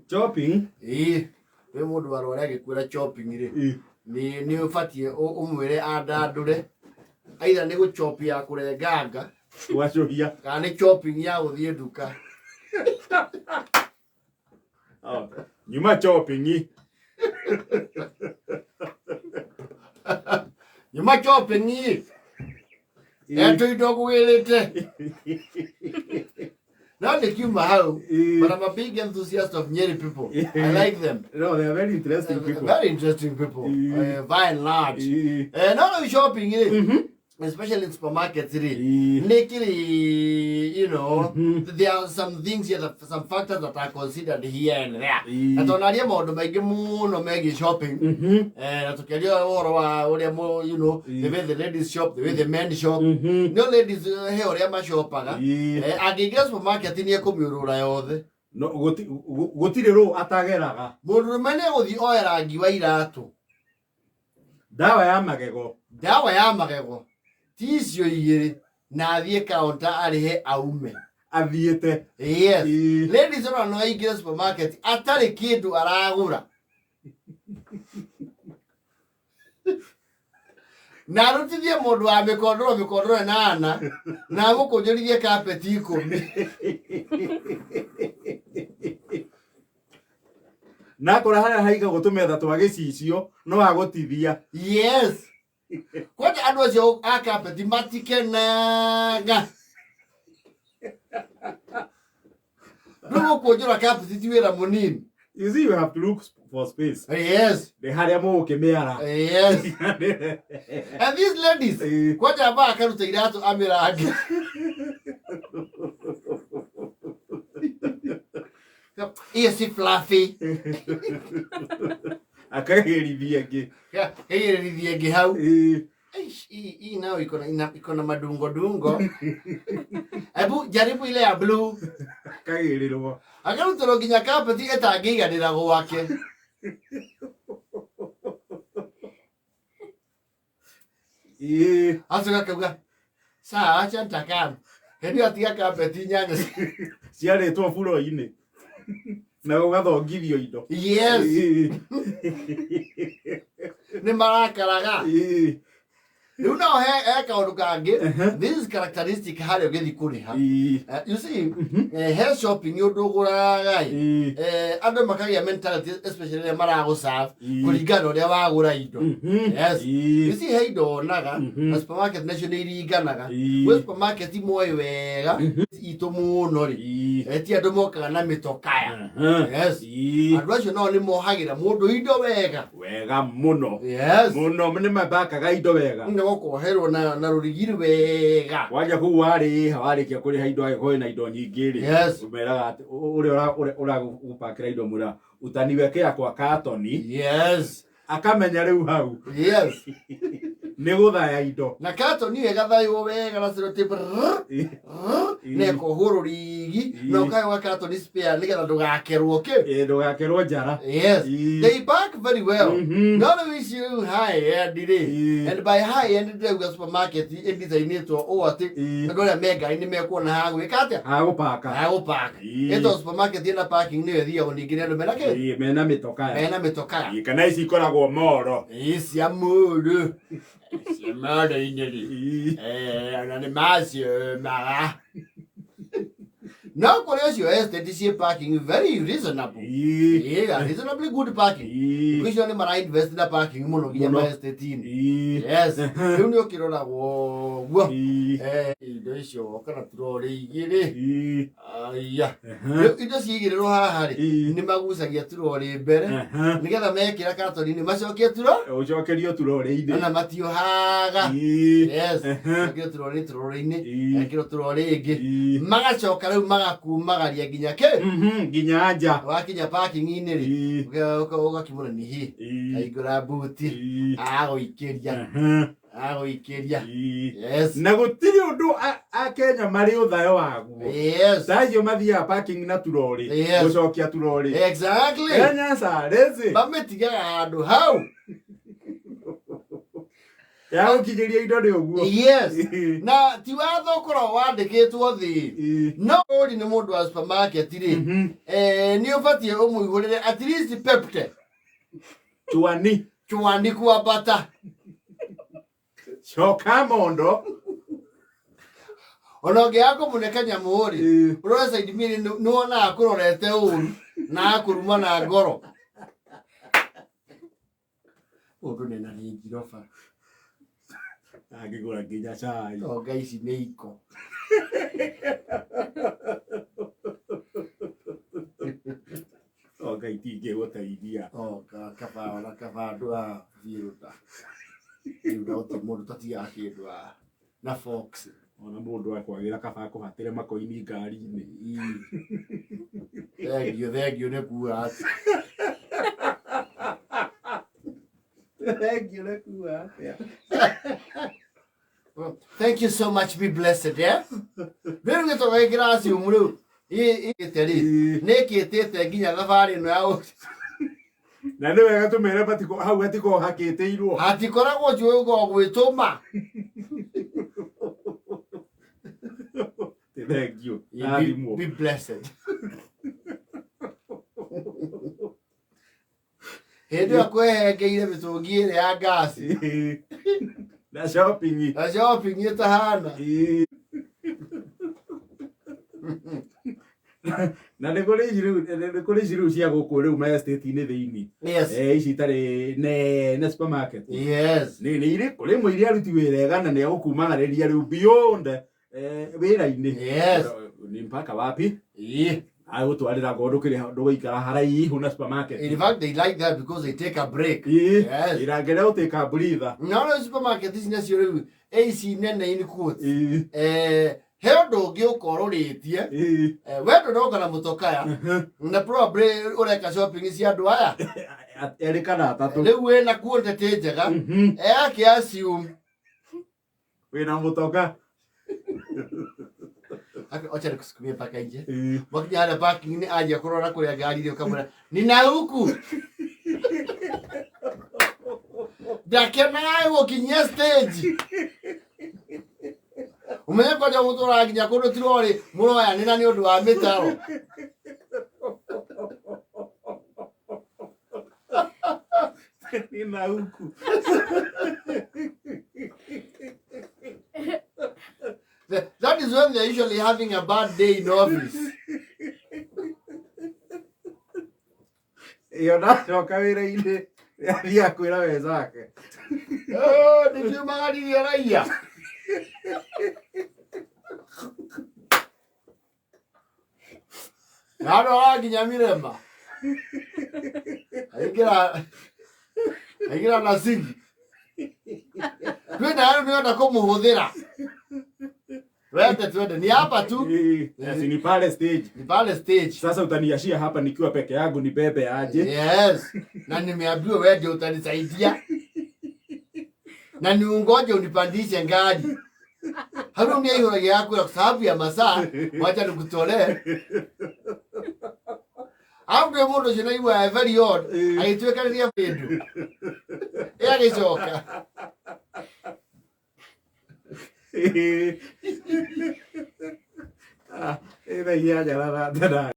Chopping? We mundu warora gikwira chopping ri. Ni ufatie umwire andandure. Aitha ni guchop ya kurenganga. Wachohia. Kana chopping ya uthie nduka. Nyuma chopping. Nyuma chopping. Eto idogwelete. Now they came how, but I'm a big enthusiast of Nyeri people. I like them. No, they are very interesting people. Very interesting people, by and large. Now I'm shopping, especially in supermarkets. You know, there are some things here, some factors that are considered here and there. And on a more, make no make shopping. To carry you know, the way the ladies shop, the way the men shop. No ladies here or shop. I guess supermarket in here come you no, gotire ro atageraga. Mundu mene guthi oera ngiwa iratu. Dawa ya magego. Dawa ya magego. Tisio igiri na athie counter arihe aume. Athiete. Yes. Ladies are no igire supermarket atari kindu aragura. Na rutithie mundu wa mikondoro nana na gukunjurithie carpet 10. Na kora haya haiga gutumetha twagicicio no agutithia. Yes. What andu acio a carpet matikenaga. No kunjura carpet tiwira munini. You see, you have to look for space. Yes. The haremo kemeara. Yes. And these ladies, what about karuta iratu amirage? Easy fluffy. Akaherithia ge. Yeah, herithia ge how? Now ikona madungo. Ebu jaribu ile ya blue. Akaherirwo. Akaruta nginya carpet etangiganira gwake. Asuka kauga. Saa acha ntakam. Hendi atiga carpet nyanya. Ciaretwo furo-ini. Na ugathongithio indo. Yes. Ni marakaraga. You know, this is characteristic how you get the kuriha. You see, hair shopping, you do go under Makaya mentality, especially the Marago Sav, Kurigano, the Waguraido. Yes. You see, hey, do Naga, supermarket nationally Ganaga, supermarket Moega, Itomo Nori, Etiadomoka, and Namitokaya. Yes. And Russian only more haggy, more do Ido Vega. Wega Mono. Yes. Mono, my back, I Ido Vega. Hero na rurigiri wega waja ku wari kia kuri haido ho na ido nyingiri. Yes. Umera ura gupakira ido mura utaniwekea kwa katoni. Yes. Akamenya riu hau. Yes. Ni guthaya ido na katoni wega thayo wega na ciro tip ne ko hururigi no kai wa katoni spare nigetha ndugakerwo ke ndugakerwo njara. Yes. They pack very well. None of issue high end and by high end the supermarket in design to ati ndore mega ni mekuona hagu ikate hagu paka eto supermarket ina parking ni thia onigire ndo menake mena mitoka kana ici ikoragwo moro isi amuru murder inili ana ni masio mara now your estate parking very reasonable. Yeah, reasonably good parking. Because you only invest in the parking mono estate. Yes. You know kirora wo. Doisho kana turore igire. Yeah. Ito sigire ro hahari. Ni magusagia turore mbere. Nigetha mekira katoni ni macokia turo. Ucokerio turore ine. Na matio haga. Yes. Kiro turore ine. Kiro turore ige. Magacoka riu kumagaria ginya ke ginya anja wakinya parking ine ri ugakimura ni hi aigura buti agoikeria. Yes. Na gutiri undu a Kenya mari uthayo waguo. Yes. Sayo mathia parking na turori gucokia turori. Exactly. Kenya sa rezi bametiga andu hau Ya ukigeria indo ni uguo. Yes. Na ti watho korwo wandikitwo thi. No uri ni mundu wa supermarket ri. Ni ubatie umuigurire at least pepte. Chwani kwa bata. Choka mondo. Onoge yako mune kanyamu ri. Urose idimiri nuona akurorete uru na akuruma na ngoro. Mundu nena ni girofa. Agigura nginya cai. Oga ici nĩ iko. Oga itingĩgũteithia. Oga kaba andũ a thiũrũta. Rĩu ndotĩ mũndũ tatigaga kĩndũ na Fox. Ona mũndũ akwagĩra kaba kũhatĩre makoini ngari-inĩ. Thengio nĩ kuga atĩ. Thank you so much, be blessed, yeah? Rĩu gĩtoga gĩkĩraci ũmũ rĩu ĩgĩteri nĩkĩtĩte nginya thabarĩ ĩno ya na nĩ wega tũmere matiko hau hatiko hakĩtĩirwo hatikoragwo njũĩ gwĩtũma. Thank you. Be blessed. Hĩndĩ ĩyo kwĩhengeire mĩtũngi ĩrĩa ya ngasi. Na shopping ĩtahana. Na nĩ kũrĩ ici rĩu cia gũkũ rĩu ma estate-inĩ thĩinĩ. Yes. Ici itarĩ nene supermarket. Yes. Nĩ irĩ kũrĩ mũiri aruti wĩra ega na nĩ agũkumanagĩrĩria rĩu beyond wĩra-inĩ. Yes. Ni mpaka wapi? Agũtwarĩra ng'ondu kĩrĩa ndũgũikara haraihu na supermarket. In fact, they like that because they take a break. Yes. Irangĩrĩa gũtake a breather. No supermarket ici nacio rĩu AC nene in quotes. He ũndũ ũngĩ ũkorũrĩtie. We ndũroka na mũtokaya. Na probably ũreka shopping cia andũ aya. Erĩ kana atatũ. Rĩu wĩna quantity njega. Yake assume. Wĩna mũtoka. Acha nikusukumie mpaka nje. Wakinya hale parking ni aje kurora kule gari ile kamera. Nina huku. Dakena ayo kinya stage. Umenye kwa ndio mtu araginya kundu tirori muroya nina ni undu wa mitaro. Nina huku. That is when they're usually having a bad day in office. Yonacoka wĩra-inĩ athiĩ akwĩra wenzake. Nĩndiumagaririe raia. Na andũ araginya mirema. Aingĩra na sigi. Kwĩna andũ nĩenda kũmũhũthĩra. Twende ni hapa tu. Ni pale stage. Ni pale stage. Sasa utaniashia hapa nikiwa peke yangu ni bebe aje. Yes. Na nimeambiwa wewe ndio utanisaidia. Na niungoje unipandishe ngari. Hapo mimi hiyo yako kwa sababu ya masaa wacha nikutolee. Au ndio mundo jina iwa very odd. Aitwekalia pedu. Gicoka. Ĩthagia njara na